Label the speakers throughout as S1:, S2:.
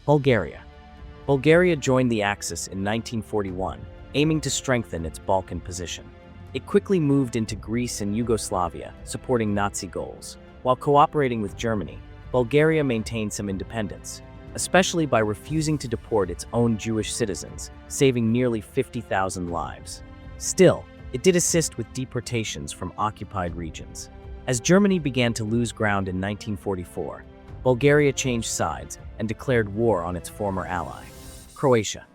S1: Bulgaria. Bulgaria joined the Axis in 1941, aiming to strengthen its Balkan position. It quickly moved into Greece and Yugoslavia, supporting Nazi goals. While cooperating with Germany, Bulgaria maintained some independence, especially by refusing to deport its own Jewish citizens, saving nearly 50,000 lives. Still, it did assist with deportations from occupied regions. As Germany began to lose ground in 1944, Bulgaria changed sides and declared war on its former ally, Croatia.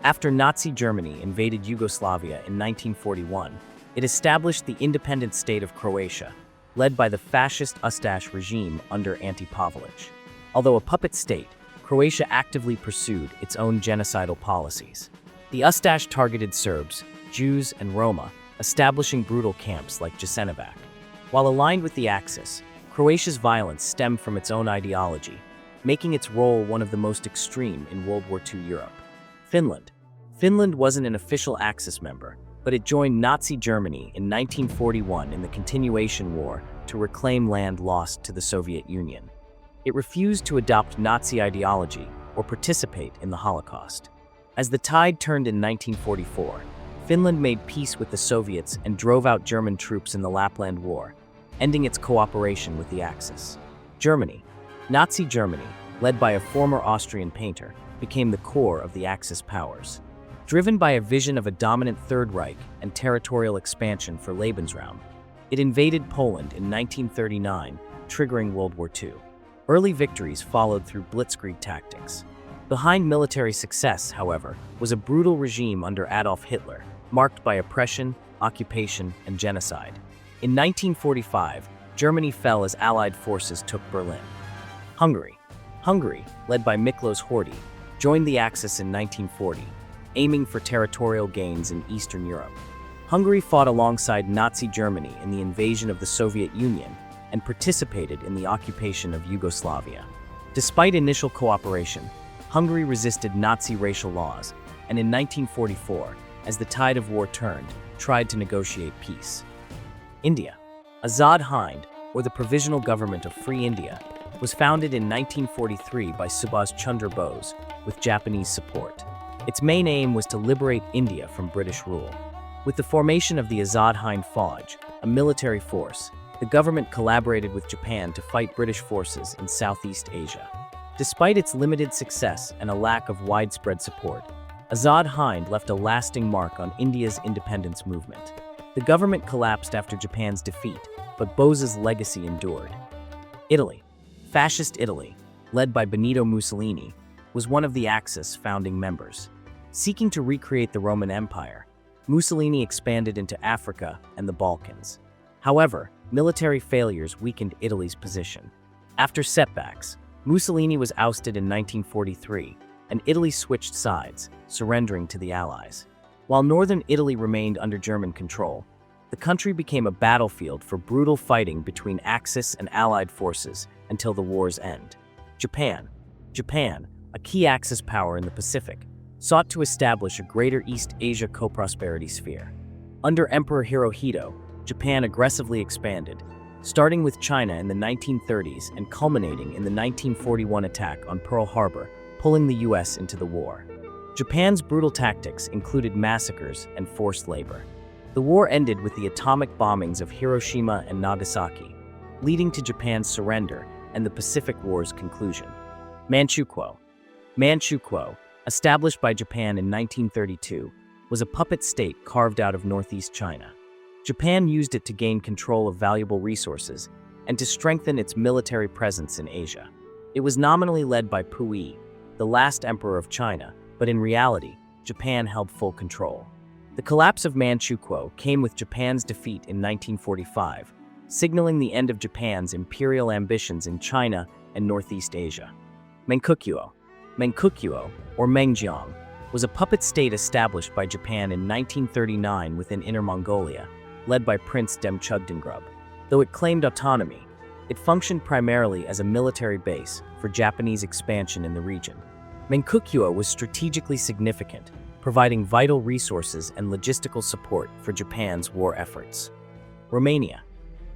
S1: After Nazi Germany invaded Yugoslavia in 1941, it established the independent state of Croatia, led by the fascist Ustaš regime under Ante Pavelić. Although a puppet state, Croatia actively pursued its own genocidal policies. The Ustaš targeted Serbs, Jews, and Roma, establishing brutal camps like Jasenovac. While aligned with the Axis, Croatia's violence stemmed from its own ideology, making its role one of the most extreme in World War II Europe. Finland. Finland wasn't an official Axis member, but it joined Nazi Germany in 1941 in the Continuation War to reclaim land lost to the Soviet Union. It refused to adopt Nazi ideology or participate in the Holocaust. As the tide turned in 1944, Finland made peace with the Soviets and drove out German troops in the Lapland War, ending its cooperation with the Axis. Germany. Nazi Germany, led by a former Austrian painter, became the core of the Axis powers. Driven by a vision of a dominant Third Reich and territorial expansion for Lebensraum, it invaded Poland in 1939, triggering World War II. Early victories followed through blitzkrieg tactics. Behind military success, however, was a brutal regime under Adolf Hitler, marked by oppression, occupation, and genocide. In 1945, Germany fell as Allied forces took Berlin. Hungary. Hungary, led by Miklos Horthy, joined the Axis in 1940, aiming for territorial gains in Eastern Europe. Hungary fought alongside Nazi Germany in the invasion of the Soviet Union and participated in the occupation of Yugoslavia. Despite initial cooperation, Hungary resisted Nazi racial laws, and in 1944, as the tide of war turned, tried to negotiate peace. India. Azad Hind, or the Provisional Government of Free India, was founded in 1943 by Subhas Chandra Bose with Japanese support. Its main aim was to liberate India from British rule. With the formation of the Azad Hind Fauj, a military force, the government collaborated with Japan to fight British forces in Southeast Asia. Despite its limited success and a lack of widespread support, Azad Hind left a lasting mark on India's independence movement. The government collapsed after Japan's defeat, but Bose's legacy endured. Italy. Fascist Italy, led by Benito Mussolini, was one of the Axis founding members. Seeking to recreate the Roman Empire, Mussolini expanded into Africa and the Balkans. However, military failures weakened Italy's position. After setbacks, Mussolini was ousted in 1943, and Italy switched sides, surrendering to the Allies. While northern Italy remained under German control, the country became a battlefield for brutal fighting between Axis and Allied forces until the war's end. Japan. Japan, a key Axis power in the Pacific, sought to establish a greater East Asia co-prosperity sphere. Under Emperor Hirohito, Japan aggressively expanded, starting with China in the 1930s and culminating in the 1941 attack on Pearl Harbor, pulling the US into the war. Japan's brutal tactics included massacres and forced labor. The war ended with the atomic bombings of Hiroshima and Nagasaki, leading to Japan's surrender and the Pacific War's conclusion. Manchukuo. Manchukuo, established by Japan in 1932, was a puppet state carved out of northeast China. Japan used it to gain control of valuable resources and to strengthen its military presence in Asia. It was nominally led by Puyi, the last emperor of China, but in reality, Japan held full control. The collapse of Manchukuo came with Japan's defeat in 1945, signaling the end of Japan's imperial ambitions in China and Northeast Asia. Mengkukuo. Mengkukuo, or Mengjiang, was a puppet state established by Japan in 1939 within Inner Mongolia, led by Prince Demchugdingrub. Though it claimed autonomy, it functioned primarily as a military base for Japanese expansion in the region. Mengkukuo was strategically significant, providing vital resources and logistical support for Japan's war efforts. Romania.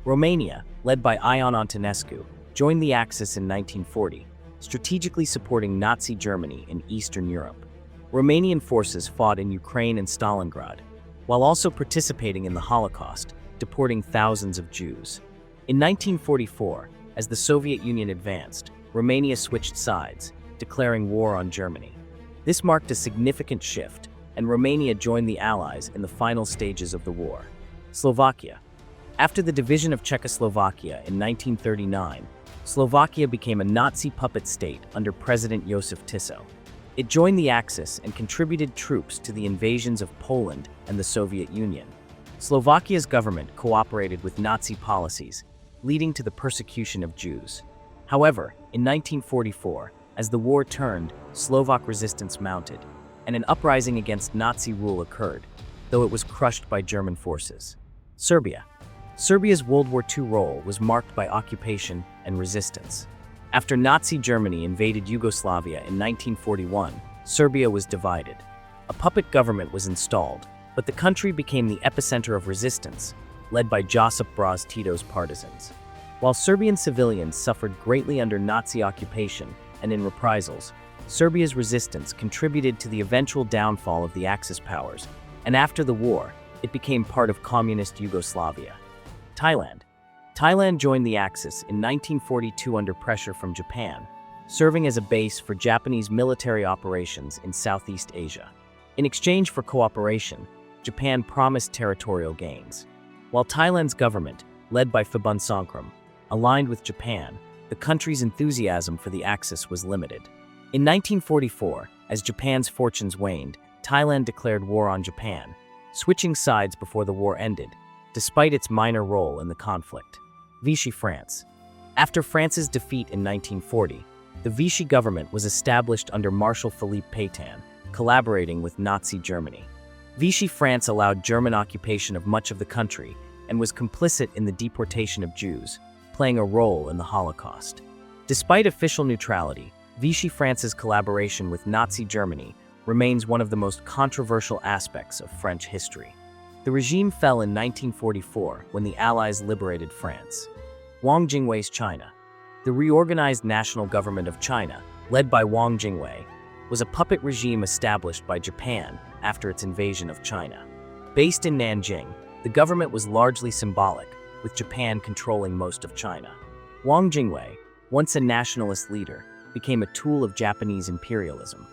S1: Romania, led by Ion Antonescu, joined the Axis in 1940, strategically supporting Nazi Germany in Eastern Europe. Romanian forces fought in Ukraine and Stalingrad, while also participating in the Holocaust, deporting thousands of Jews. In 1944, as the Soviet Union advanced, Romania switched sides, declaring war on Germany. This marked a significant shift, and Romania joined the Allies in the final stages of the war. Slovakia. After the division of Czechoslovakia in 1939, Slovakia became a Nazi puppet state under President Josef Tiso. It joined the Axis and contributed troops to the invasions of Poland and the Soviet Union. Slovakia's government cooperated with Nazi policies, leading to the persecution of Jews. However, in 1944, as the war turned, Slovak resistance mounted, and an uprising against Nazi rule occurred, though it was crushed by German forces. Serbia. Serbia's World War II role was marked by occupation and resistance. After Nazi Germany invaded Yugoslavia in 1941, Serbia was divided. A puppet government was installed, but the country became the epicenter of resistance, led by Josip Broz Tito's partisans. While Serbian civilians suffered greatly under Nazi occupation and in reprisals, Serbia's resistance contributed to the eventual downfall of the Axis powers, and after the war, it became part of communist Yugoslavia. Thailand. Thailand joined the Axis in 1942 under pressure from Japan, serving as a base for Japanese military operations in Southeast Asia. In exchange for cooperation, Japan promised territorial gains. While Thailand's government, led by Phabunsongkhram, aligned with Japan, the country's enthusiasm for the Axis was limited. In 1944, as Japan's fortunes waned, Thailand declared war on Japan, switching sides before the war ended, despite its minor role in the conflict. Vichy France. After France's defeat in 1940, the Vichy government was established under Marshal Philippe Pétain, collaborating with Nazi Germany. Vichy France allowed German occupation of much of the country and was complicit in the deportation of Jews, playing a role in the Holocaust. Despite official neutrality, Vichy France's collaboration with Nazi Germany remains one of the most controversial aspects of French history. The regime fell in 1944 when the Allies liberated France. Wang Jingwei's China. The reorganized national government of China, led by Wang Jingwei, was a puppet regime established by Japan after its invasion of China. Based in Nanjing, the government was largely symbolic, with Japan controlling most of China. Wang Jingwei, once a nationalist leader, became a tool of Japanese imperialism.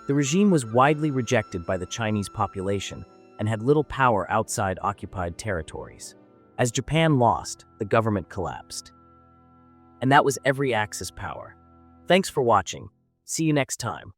S1: The regime was widely rejected by the Chinese population and had little power outside occupied territories. As Japan lost, the government collapsed. And that was every Axis power. Thanks for watching. See you next time.